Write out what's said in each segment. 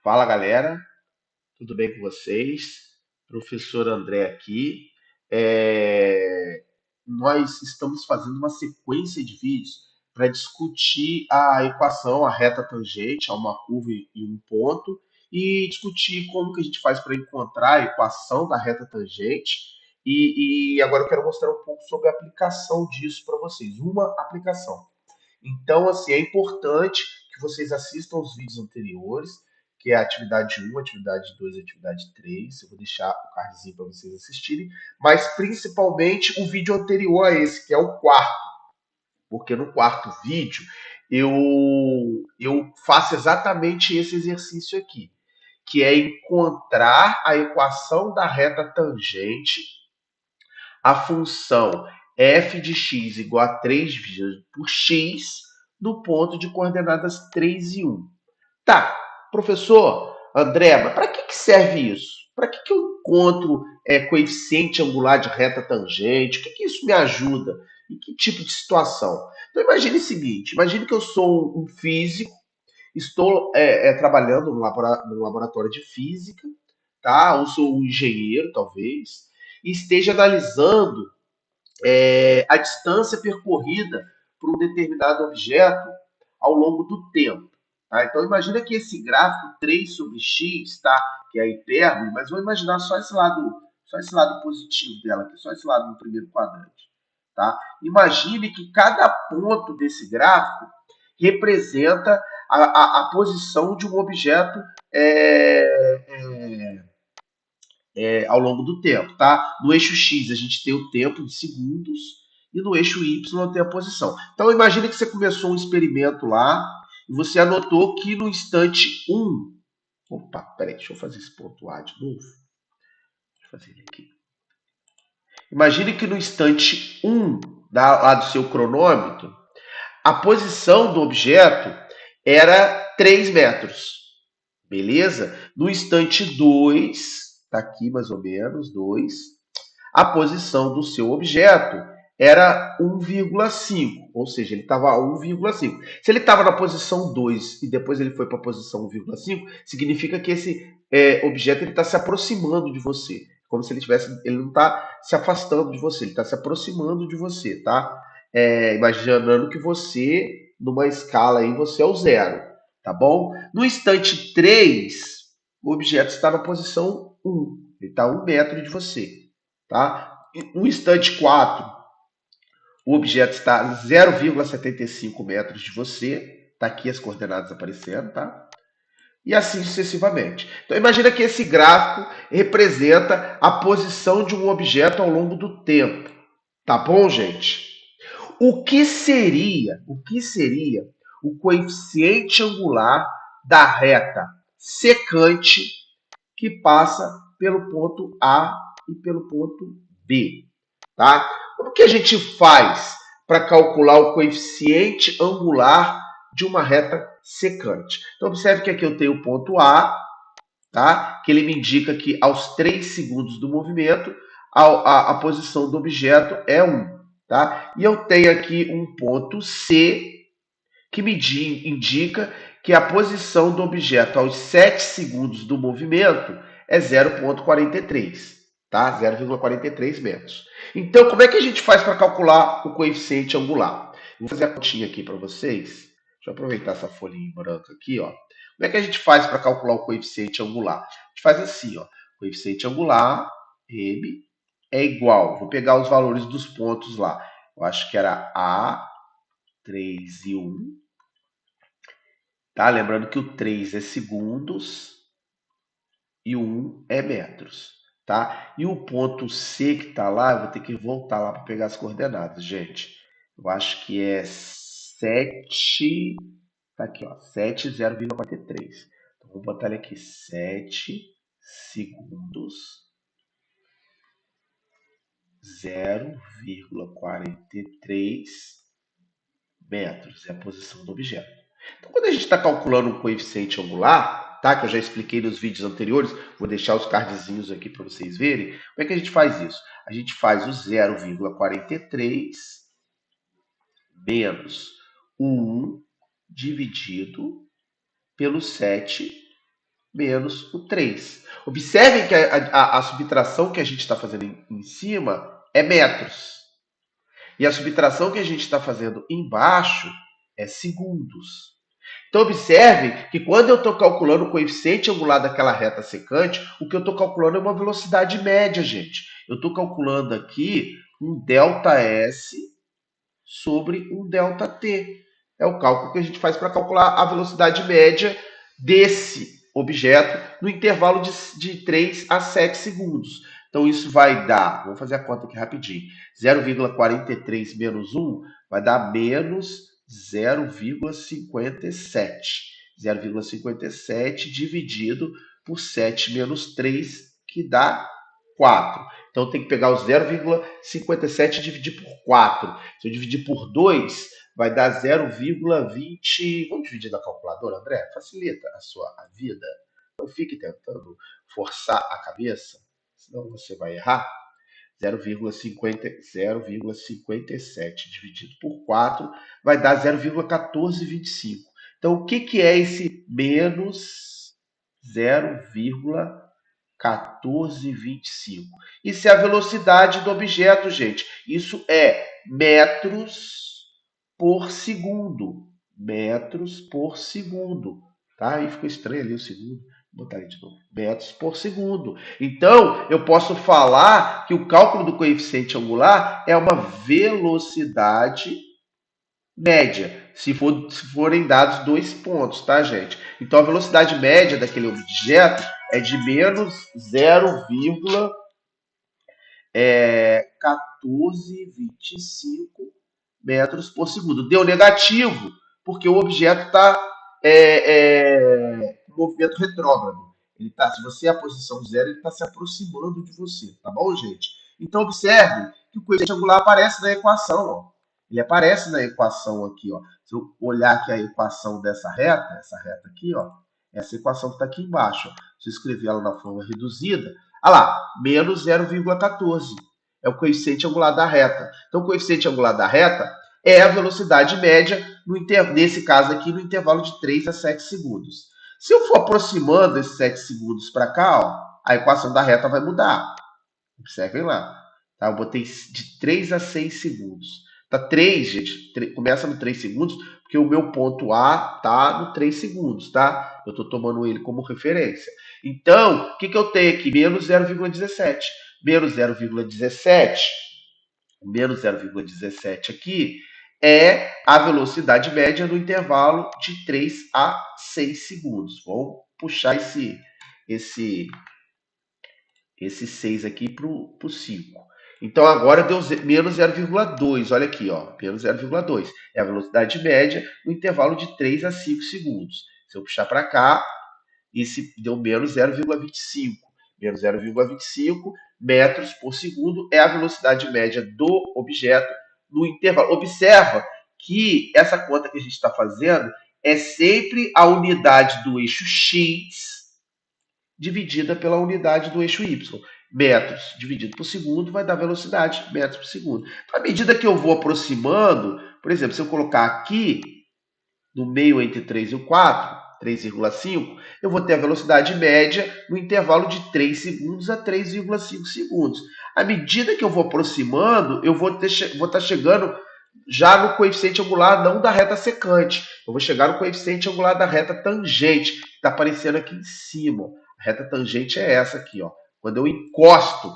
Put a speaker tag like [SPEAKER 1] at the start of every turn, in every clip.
[SPEAKER 1] Fala galera, tudo bem com vocês? Professor André aqui. Nós estamos fazendo uma sequência de vídeos para discutir a equação, a reta tangente a uma curva e um ponto, e discutir como que a gente faz para encontrar a equação da reta tangente. E agora eu quero mostrar um pouco sobre a aplicação disso para vocês, uma aplicação. Então, assim, é importante que vocês assistam os vídeos anteriores, que é a atividade um, atividade 2, atividade 3. Eu vou deixar o cardzinho para vocês assistirem, mas principalmente o vídeo anterior a esse, que é o quarto, porque no quarto vídeo eu, eu faço exatamente esse exercício aqui, que é encontrar a equação da reta tangente, a função f de x igual a 3 dividido por x no ponto de coordenadas 3 e 1. Tá, professor André, mas para que serve isso? Para que eu encontro coeficiente angular de reta tangente? O que isso me ajuda? Em que tipo de situação? Então imagine o seguinte, imagine que eu sou um físico, estou trabalhando no laboratório de física, tá? Ou sou um engenheiro, talvez, e esteja analisando a distância percorrida por um determinado objeto ao longo do tempo. Tá? Então, imagina que esse gráfico 3 sobre x, tá? Que é a hipérbole, mas vamos imaginar só esse lado positivo dela, aqui, só esse lado no primeiro quadrante. Tá? Imagine que cada ponto desse gráfico representa a posição de um objeto ao longo do tempo, tá? No eixo X a gente tem o tempo de segundos e no eixo Y tem a posição. Então imagine que você começou um experimento lá e você anotou que no instante 1. Opa, peraí, deixa eu fazer esse ponto A de novo. Deixa eu fazer ele aqui. Imagine que no instante 1 lá do seu cronômetro, a posição do objeto era 3 metros. Beleza? No instante 2, tá aqui mais ou menos, 2, a posição do seu objeto era 1,5, ou seja, ele estava a 1,5. Se ele estava na posição 2 e depois ele foi para a posição 1,5, significa que esse objeto está se aproximando de você. Como se ele não está se afastando de você, ele está se aproximando de você, tá? Imaginando que você, numa escala aí, você é o zero, tá bom? No instante 3, o objeto está na posição 1, ele está a 1 metro de você, tá? No instante 4, o objeto está a 0,75 metros de você. Está aqui as coordenadas aparecendo, tá? E assim sucessivamente. Então imagina que esse gráfico representa a posição de um objeto ao longo do tempo. Tá bom, gente? O que seria o coeficiente angular da reta secante que passa pelo ponto A e pelo ponto B? Tá? Como que a gente faz para calcular o coeficiente angular de uma reta secante? Então, observe que aqui eu tenho o ponto A, tá? Que ele me indica que aos 3 segundos do movimento, a posição do objeto é 1. Tá? E eu tenho aqui um ponto C, que me indica que a posição do objeto aos 7 segundos do movimento é 0,43, tá? 0,43 metros. Então, como é que a gente faz para calcular o coeficiente angular? Vou fazer a continha aqui para vocês. Deixa eu aproveitar essa folhinha branca aqui, ó. Como é que a gente faz para calcular o coeficiente angular? A gente faz assim, ó. Coeficiente angular, M, é igual. Vou pegar os valores dos pontos lá. Eu acho que era A, 3 e 1. Tá? Lembrando que o 3 é segundos e o 1 é metros. Tá? E o ponto C que está lá, eu vou ter que voltar lá para pegar as coordenadas, gente. Eu acho que é 7. Tá aqui, ó. 7, 0,43. Então, vou botar ele aqui. 7 segundos, 0,43 metros. É a posição do objeto. Então, quando a gente está calculando um coeficiente angular, tá? Que eu já expliquei nos vídeos anteriores, vou deixar os cardzinhos aqui para vocês verem. Como é que a gente faz isso? A gente faz o 0,43 menos o 1 dividido pelo 7 menos o 3. Observem que a subtração que a gente está fazendo em cima é metros. E a subtração que a gente está fazendo embaixo é segundos. Então, observe que quando eu estou calculando o coeficiente angular daquela reta secante, o que eu estou calculando é uma velocidade média, gente. Eu estou calculando aqui um ΔS sobre um ΔT. É o cálculo que a gente faz para calcular a velocidade média desse objeto no intervalo de 3 a 7 segundos. Então, isso vai dar, vamos fazer a conta aqui rapidinho, 0,43 menos 1 vai dar menos 0,57. 0,57 dividido por 7 menos 3, que dá 4. Então, tem que pegar o 0,57 e dividir por 4. Se eu dividir por 2, vai dar 0,20. Vamos dividir na calculadora, André? Facilita a sua vida. Não fique tentando forçar a cabeça, senão você vai errar. 0,57 dividido por 4 vai dar 0,1425. Então, o que é esse menos 0,1425? Isso é a velocidade do objeto, gente. Isso é metros por segundo. Metros por segundo. Tá? Aí ficou estranho ali o segundo. Vou botar aí de novo. Metros por segundo. Então, eu posso falar que o cálculo do coeficiente angular é uma velocidade média, se forem dados 2 pontos, tá, gente? Então, a velocidade média daquele objeto é de menos 0,1425 metros por segundo. Deu negativo, porque o objeto está com movimento retrógrado. Ele tá, se você é a posição zero, ele está se aproximando de você, tá bom, gente? Então, observe que o coeficiente angular aparece na equação, ó. Ele aparece na equação aqui, ó. Se eu olhar aqui a equação dessa reta, essa reta aqui, ó, essa equação que está aqui embaixo, ó. Se eu escrever ela na forma reduzida, olha lá, menos 0,14 é o coeficiente angular da reta. Então, o coeficiente angular da reta é a velocidade média, nesse caso aqui, no intervalo de 3 a 7 segundos. Se eu for aproximando esses 7 segundos para cá, ó, a equação da reta vai mudar. Observem lá. Tá? Eu botei de 3 a 6 segundos. Tá 3, gente, começa no 3 segundos, porque o meu ponto A tá no 3 segundos, tá? Eu estou tomando ele como referência. Então, o que eu tenho aqui? Menos 0,17. Menos 0,17. Menos 0,17 aqui é a velocidade média no intervalo de 3 a 6 segundos. Vamos puxar esse 6 aqui para o 5. Então, agora deu menos 0,2. Olha aqui, ó, menos 0,2. É a velocidade média no intervalo de 3 a 5 segundos. Se eu puxar para cá, esse deu menos 0,25. Menos 0,25 metros por segundo é a velocidade média do objeto no intervalo. Observa que essa conta que a gente está fazendo é sempre a unidade do eixo x dividida pela unidade do eixo y. Metros dividido por segundo vai dar velocidade, metros por segundo. Então, à medida que eu vou aproximando, por exemplo, se eu colocar aqui, no meio entre 3 e o 4, 3,5, eu vou ter a velocidade média no intervalo de 3 segundos a 3,5 segundos. À medida que eu vou aproximando, eu vou estar chegando já no coeficiente angular não da reta secante. Eu vou chegar no coeficiente angular da reta tangente, que está aparecendo aqui em cima. A reta tangente é essa aqui, ó. Quando eu encosto,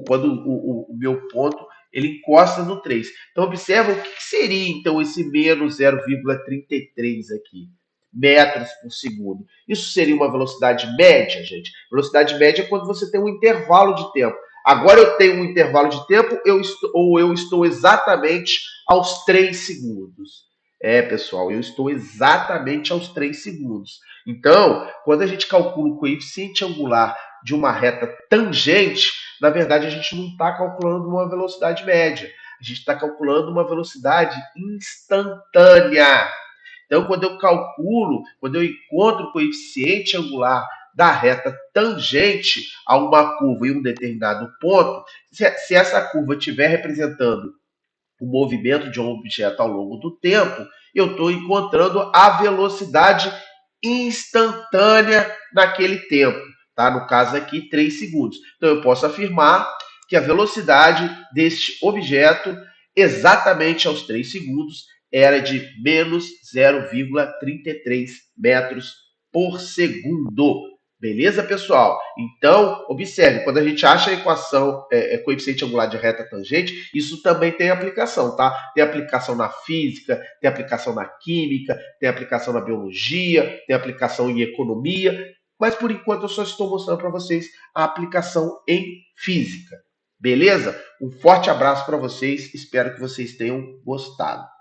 [SPEAKER 1] quando o meu ponto ele encosta no 3. Então, observa o que seria, então, esse menos 0,33 aqui, metros por segundo. Isso seria uma velocidade média, gente? Velocidade média é quando você tem um intervalo de tempo. Agora eu tenho um intervalo de tempo ou eu estou exatamente aos 3 segundos. É, pessoal, eu estou exatamente aos 3 segundos. Então, quando a gente calcula o coeficiente angular de uma reta tangente, na verdade, a gente não está calculando uma velocidade média. A gente está calculando uma velocidade instantânea. Então, quando eu encontro o coeficiente angular da reta tangente a uma curva em um determinado ponto, se essa curva estiver representando o movimento de um objeto ao longo do tempo, eu estou encontrando a velocidade instantânea naquele tempo, tá? No caso aqui, 3 segundos. Então eu posso afirmar que a velocidade deste objeto, exatamente aos 3 segundos, era de menos 0,33 metros por segundo. Beleza, pessoal? Então, observe, quando a gente acha a equação coeficiente angular de reta tangente, isso também tem aplicação, tá? Tem aplicação na física, tem aplicação na química, tem aplicação na biologia, tem aplicação em economia, mas por enquanto eu só estou mostrando para vocês a aplicação em física. Beleza? Um forte abraço para vocês, espero que vocês tenham gostado.